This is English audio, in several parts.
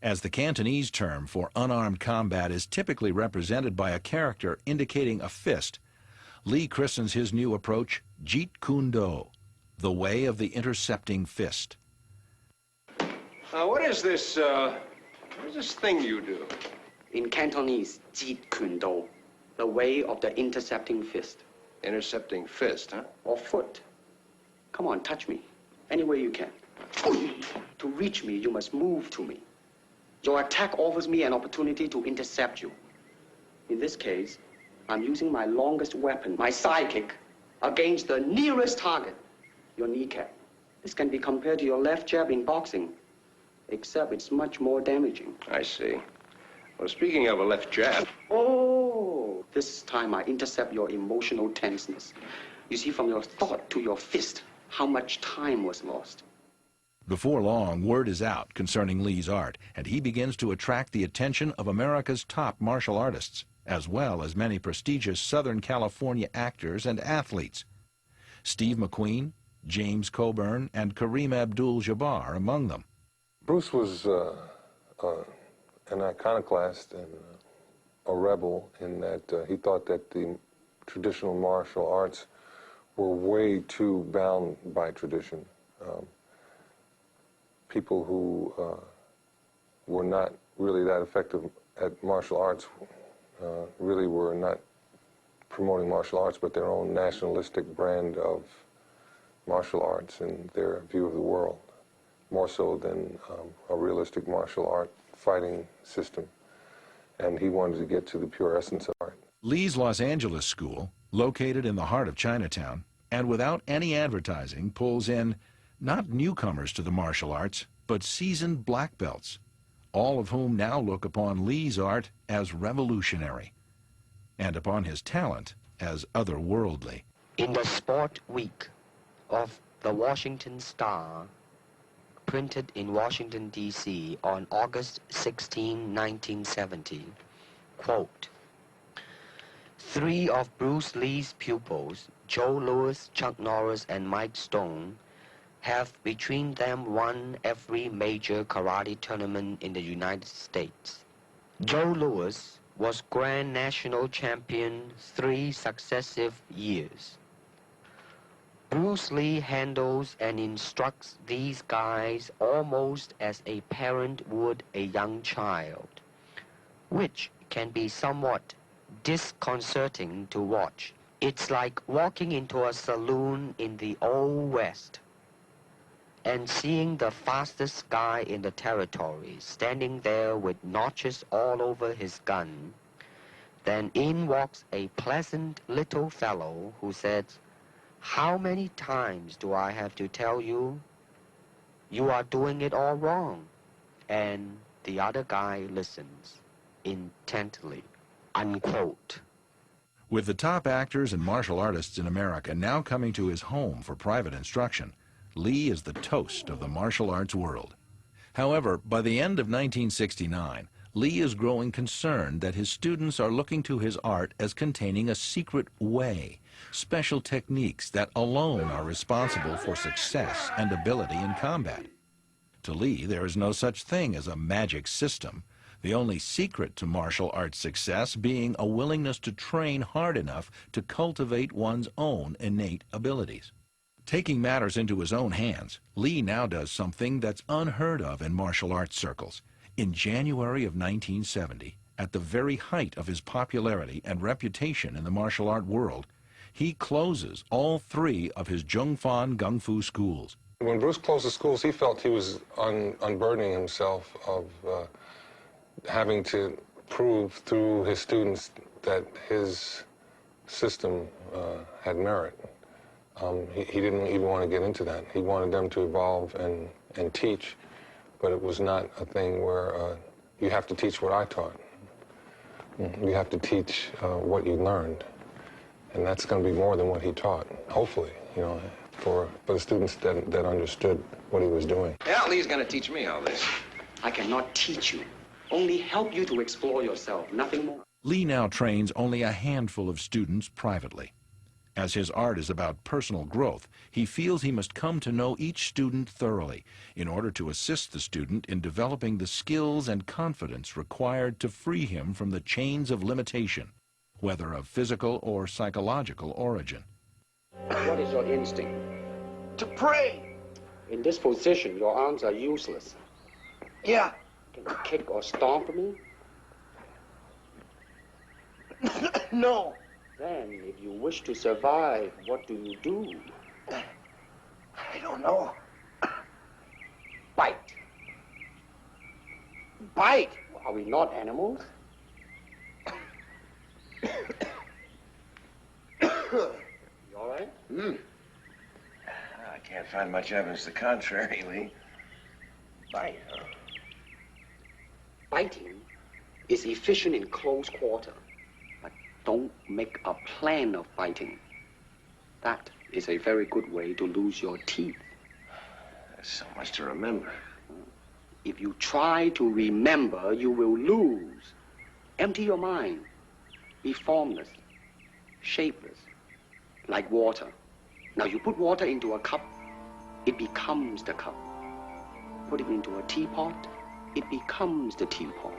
as the Cantonese term for unarmed combat is typically represented by a character indicating a fist. Lee christens his new approach Jeet Kune Do, the way of the intercepting fist. What is this thing you do? In Cantonese, Jeet Kune Do, the way of the intercepting fist. Intercepting fist, huh? Or foot. Come on, touch me. Any way you can. To reach me, you must move to me. Your attack offers me an opportunity to intercept you. In this case, I'm using my longest weapon, my sidekick, against the nearest target, your kneecap. This can be compared to your left jab in boxing, except it's much more damaging. I see. Well, speaking of a left jab... Oh, this time I intercept your emotional tenseness. You see, from your thought to your fist, how much time was lost. Before long, word is out concerning Lee's art, and he begins to attract the attention of America's top martial artists, as well as many prestigious Southern California actors and athletes. Steve McQueen, James Coburn, and Kareem Abdul-Jabbar among them. Bruce was an iconoclast and a rebel in that he thought that the traditional martial arts were way too bound by tradition. People who were not really that effective at martial arts really were not promoting martial arts, but their own nationalistic brand of martial arts and their view of the world, more so than a realistic martial art fighting system. And he wanted to get to the pure essence of art. Lee's Los Angeles school, located in the heart of Chinatown, and without any advertising, pulls in not newcomers to the martial arts, but seasoned black belts, all of whom now look upon Lee's art as revolutionary, and upon his talent as otherworldly. In the Sport Week of the Washington Star, printed in Washington, D.C. on August 16, 1970, quote, "3 of Bruce Lee's pupils, Joe Louis, Chuck Norris, and Mike Stone, have between them won every major karate tournament in the United States. Joe Louis was Grand National Champion 3 successive years. Bruce Lee handles and instructs these guys almost as a parent would a young child, which can be somewhat disconcerting to watch. It's like walking into a saloon in the Old West and seeing the fastest guy in the territory standing there with notches all over his gun. Then in walks a pleasant little fellow who says, 'How many times do I have to tell you, you are doing it all wrong?' And the other guy listens intently," unquote. With the top actors and martial artists in America now coming to his home for private instruction, Lee is the toast of the martial arts world. However, by the end of 1969, Lee is growing concerned that his students are looking to his art as containing a secret way, special techniques that alone are responsible for success and ability in combat. To Lee, there is no such thing as a magic system, the only secret to martial arts success being a willingness to train hard enough to cultivate one's own innate abilities. Taking matters into his own hands, Lee now does something that's unheard of in martial arts circles. In January of 1970, at the very height of his popularity and reputation in the martial art world, he closes all 3 of his Zhongfan Gung Fu schools. When Bruce closed the schools, he felt he was unburdening himself of having to prove through his students that his system had merit. He didn't even want to get into that. He wanted them to evolve and teach, but it was not a thing where you have to teach what I taught. You have to teach what you learned, and that's going to be more than what he taught, hopefully, you know, for the students that understood what he was doing. Yeah, Lee's going to teach me all this. I cannot teach you, only help you to explore yourself, nothing more. Lee now trains only a handful of students privately. As his art is about personal growth, he feels he must come to know each student thoroughly in order to assist the student in developing the skills and confidence required to free him from the chains of limitation, whether of physical or psychological origin. What is your instinct? To pray. In this position, your arms are useless. Yeah. Can you kick or stomp me? No. Then, if you wish to survive, what do you do? I don't know. Bite. Bite. Are we not animals? You all right? I can't find much evidence to the contrary, Lee. Bite, huh? Biting is efficient in close quarter, but don't make a plan of biting. That is a very good way to lose your teeth. There's so much to remember. If you try to remember, you will lose. Empty your mind. Be formless, shapeless, like water. Now you put water into a cup, it becomes the cup. Put it into a teapot, it becomes the teapot.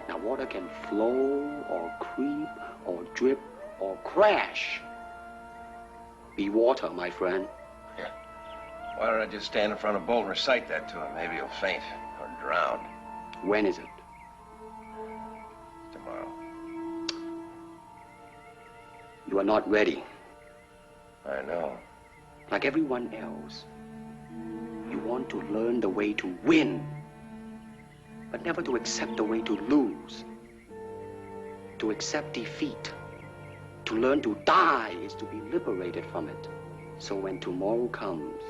Now water can flow or creep or drip or crash. Be water, my friend. Yeah. Why don't I just stand in front of Bolt and recite that to him? Maybe he'll faint or drown. When is it? Tomorrow. You are not ready. I know. Like everyone else, you want to learn the way to win, but never to accept the way to lose. To accept defeat, to learn to die is to be liberated from it. So when tomorrow comes,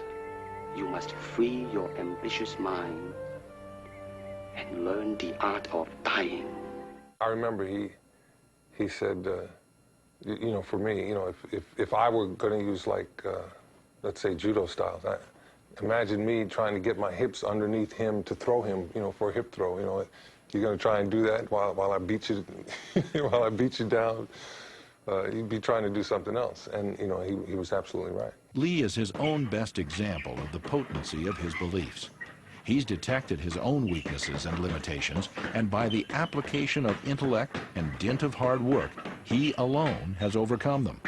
you must free your ambitious mind and learn the art of dying. I remember he said, you know, for me, you know, if I were going to use like, let's say judo styles, imagine me trying to get my hips underneath him to throw him, you know, for a hip throw. You know, you're going to try and do that while I beat you, while I beat you down. You'd be trying to do something else. And, you know, he was absolutely right. Lee is his own best example of the potency of his beliefs. He's detected his own weaknesses and limitations, and by the application of intellect and dint of hard work, he alone has overcome them,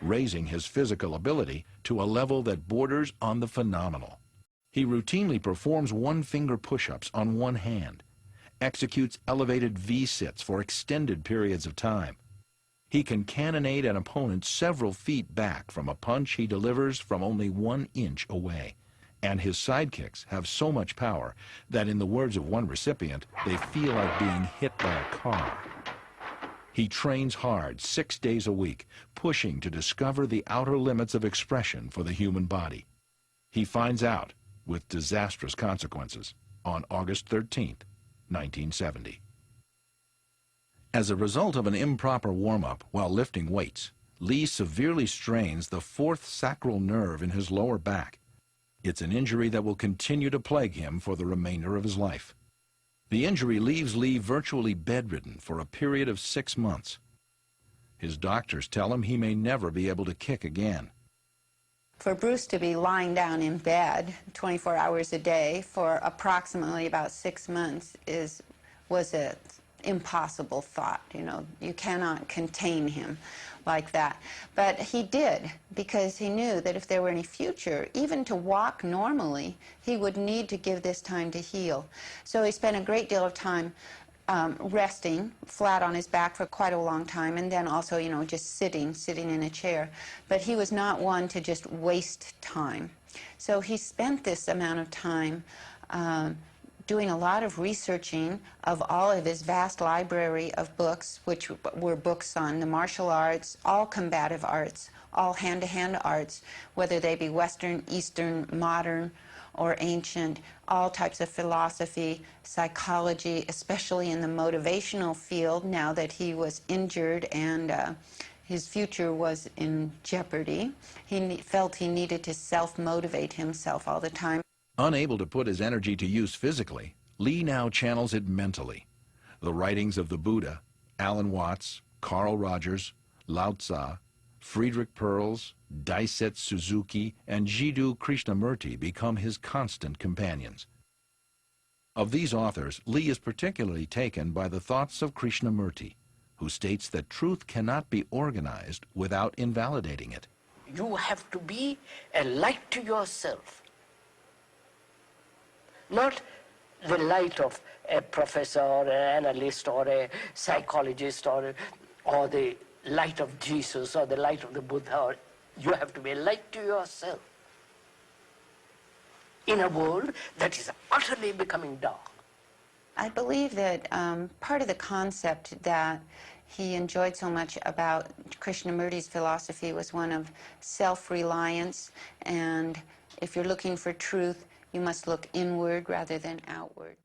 raising his physical ability to a level that borders on the phenomenal. He routinely performs one-finger push-ups on one hand, executes elevated V-sits for extended periods of time. He can cannonade an opponent several feet back from a punch he delivers from only 1 inch away. And his sidekicks have so much power that, in the words of one recipient, they feel like being hit by a car. He trains hard 6 days a week, pushing to discover the outer limits of expression for the human body. He finds out, with disastrous consequences, on August 13th, 1970. As a result of an improper warm-up while lifting weights, Lee severely strains the 4th sacral nerve in his lower back. It's an injury that will continue to plague him for the remainder of his life. The injury leaves Lee virtually bedridden for a period of 6 months. His doctors tell him he may never be able to kick again. For Bruce to be lying down in bed 24 hours a day for approximately about 6 months was an impossible thought. You know, you cannot contain him like that. But he did, because he knew that if there were any future, even to walk normally, he would need to give this time to heal. So he spent a great deal of time resting flat on his back for quite a long time, and then also, you know, just sitting in a chair. But he was not one to just waste time. So he spent this amount of time doing a lot of researching of all of his vast library of books, which were books on the martial arts, all combative arts, all hand-to-hand arts, whether they be Western, Eastern, modern, or ancient, all types of philosophy, psychology, especially in the motivational field, now that he was injured and his future was in jeopardy. He felt he needed to self-motivate himself all the time. Unable to put his energy to use physically, Lee now channels it mentally. The writings of the Buddha, Alan Watts, Carl Rogers, Lao Tzu, Friedrich Perls, Daisetsu Suzuki, and Jiddu Krishnamurti become his constant companions. Of these authors, Lee is particularly taken by the thoughts of Krishnamurti, who states that truth cannot be organized without invalidating it. You have to be a light to yourself, not the light of a professor or an analyst or a psychologist or the light of Jesus or the light of the Buddha. You have to be a light to yourself in a world that is utterly becoming dark. I believe that part of the concept that he enjoyed so much about Krishnamurti's philosophy was one of self-reliance, and if you're looking for truth, you must look inward rather than outward.